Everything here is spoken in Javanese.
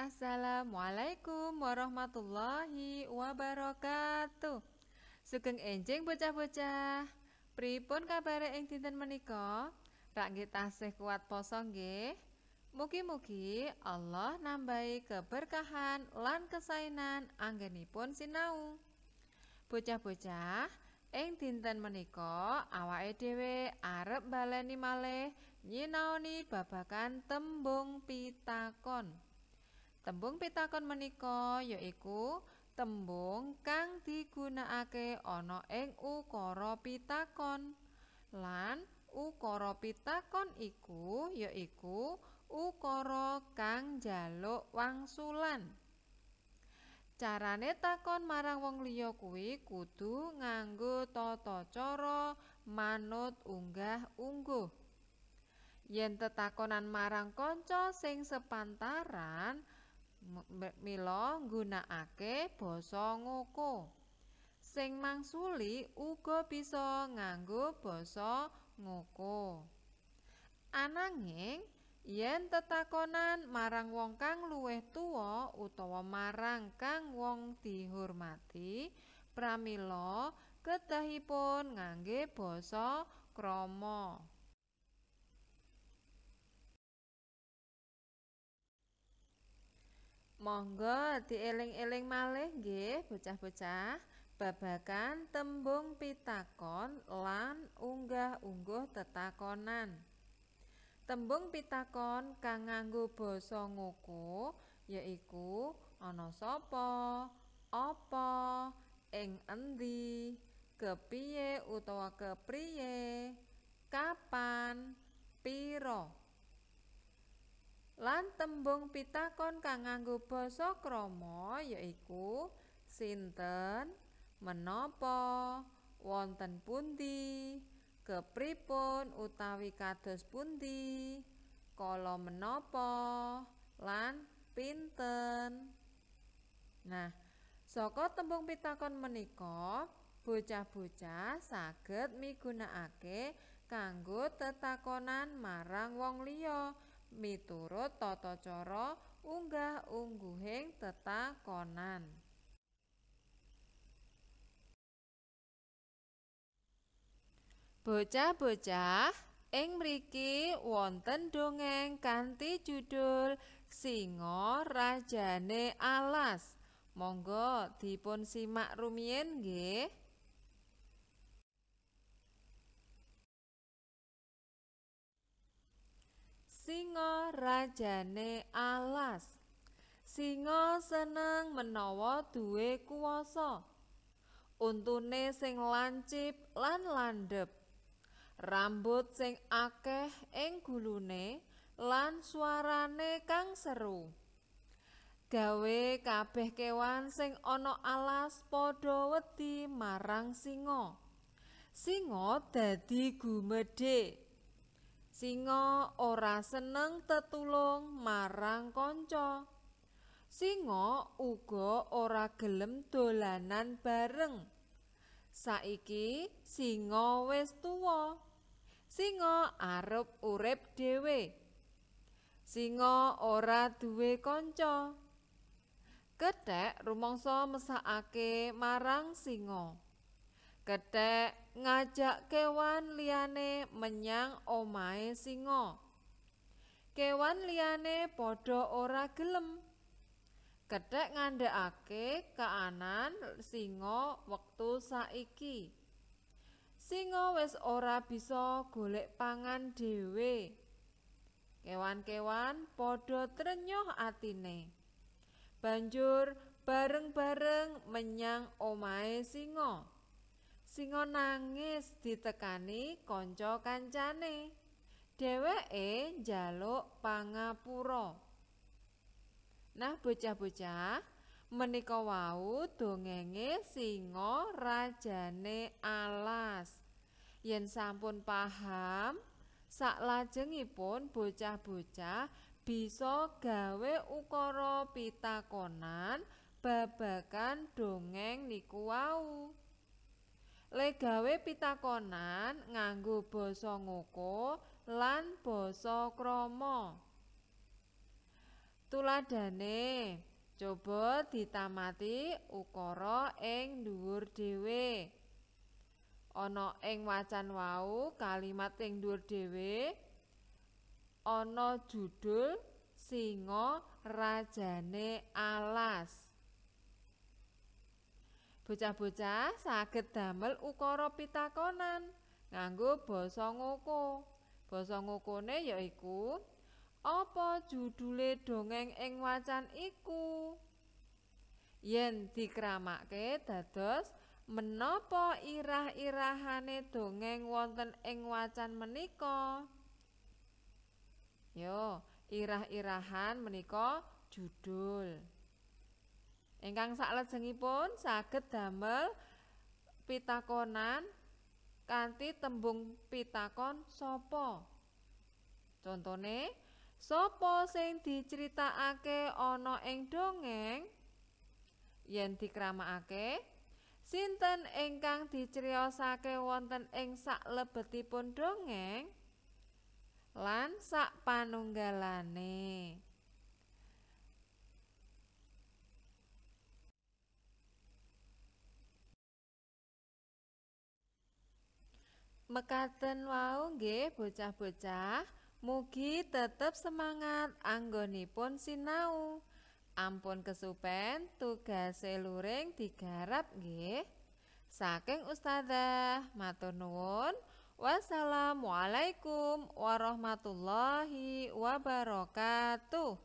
Assalamualaikum warahmatullahi wabarakatuh. Sugeng enjing bocah-bocah. Pripun kabare ing dinten menika? Rak nggih tasih kuat poso nggih? Mugi-mugi Allah nambahi keberkahan lan kesainan anggenipun sinau. Bocah-bocah, ing dinten menika awake dhewe arep baleni malih nyinaoni babagan tembung pitakon. Tembung pitakon menika yaiku tembung kang digunakake ana ing ukara pitakon. Lan ukara pitakon iku yaiku ukara kang njaluk wangsulan. Carane takon marang wong liya kuwi kudu nganggo tata cara manut unggah-ungguh. Yen tetakonan marang kanca sing sepantaran, mila nggunakake basa ngoko. Sing mangsuli uga bisa nganggo basa ngoko. Ananging yen tetakonan marang wong kang luwih tuwa utawa marang kang wong dihormati, pramila kedahipun ngangge basa krama. Monggo dieling-eling malih nggih bocah-bocah babagan tembung pitakon lan unggah-ungguh tetakonan. Tembung pitakon kang nganggo basa ngoko yaiku ana sapa, apa, ing endi, kepiye utawa kepriye, kapan, pira. Lan tembung pitakon kang nganggo basa krama yaiku sinten, menapa, wonten pundi, kepripun utawi kados pundi, kala menapa, lan pinten. Nah, saka tembung pitakon menika bocah-bocah saged migunakake kanggo tetakonan marang wong liya miturut tata cara unggah-ungguhing tetakonan. Bocah-bocah, ing mriki wonten dongeng kanthi judul Singa Rajane Alas. Monggo dipun simak rumiyin nggih. Singa Rajane Alas. Singa seneng menawa duwe kuwasa. Untune sing lancip lan landhep. Rambut sing akeh ing gulune lan suarane kang seru. Gawe kabeh kewan sing ana alas padha wedi marang singa. Singa dadi gumedhe. Singa ora seneng tetulung marang kanca. Singa uga ora gelem dolanan bareng. Saiki singa wis tuwa. Singa arep urip dhewe. Singa ora duwe kanca. Kethek rumangsa mesakake marang singa. Kethek ngajak kewan liyane menyang omahe singa. Kewan liyane padha ora gelem. Kethek ngandhakake kaanan singa wektu saiki. Singa wis ora bisa golek pangan dhewe. Kewan-kewan padha trenyuh atine. Banjur bareng-bareng menyang omahe singa. Singa nangis ditekani kanca kancane. Dheweke njaluk pangapura. Nah bocah-bocah, menika wau dongenge Singa Rajane Alas. Yen sampun paham, saklajengipun bocah-bocah bisa gawe ukara pitakonan babagan dongeng niku wau. Le gawe pitakonan nganggo basa ngoko lan basa krama. Tuladhane, coba ditamati ukara ing dhuwur dhewe. Ana ing wacan wau kalimat ing dhuwur dhewe ana judul Singa Rajane Alas. Bocah-bocah saged damel ukara pitakonan nganggo basa ngoko. Basa ngokone yaiku apa judule dongeng ing wacan iku? Yen dikramake dados menapa irah-irahane dongeng wonten ing wacan menika? Yo, irah-irahan menika judul. Ingkang salajengipun saged damel pitakonan kanthi tembung pitakon sapa. Contone, sapa sing diceritakake ana ing dongeng? Yen dikramakake, sinten ingkang diceriosake wonten ing saklebetipun dongeng? Lan sapanunggalane. Mekaten wau nggih bocah-bocah, mugi tetep semangat anggonipun sinau. Ampun kesupen tugase luring digarap nggih. Saking Ustadzah, matur nuwun. Wassalamualaikum warahmatullahi wabarakatuh.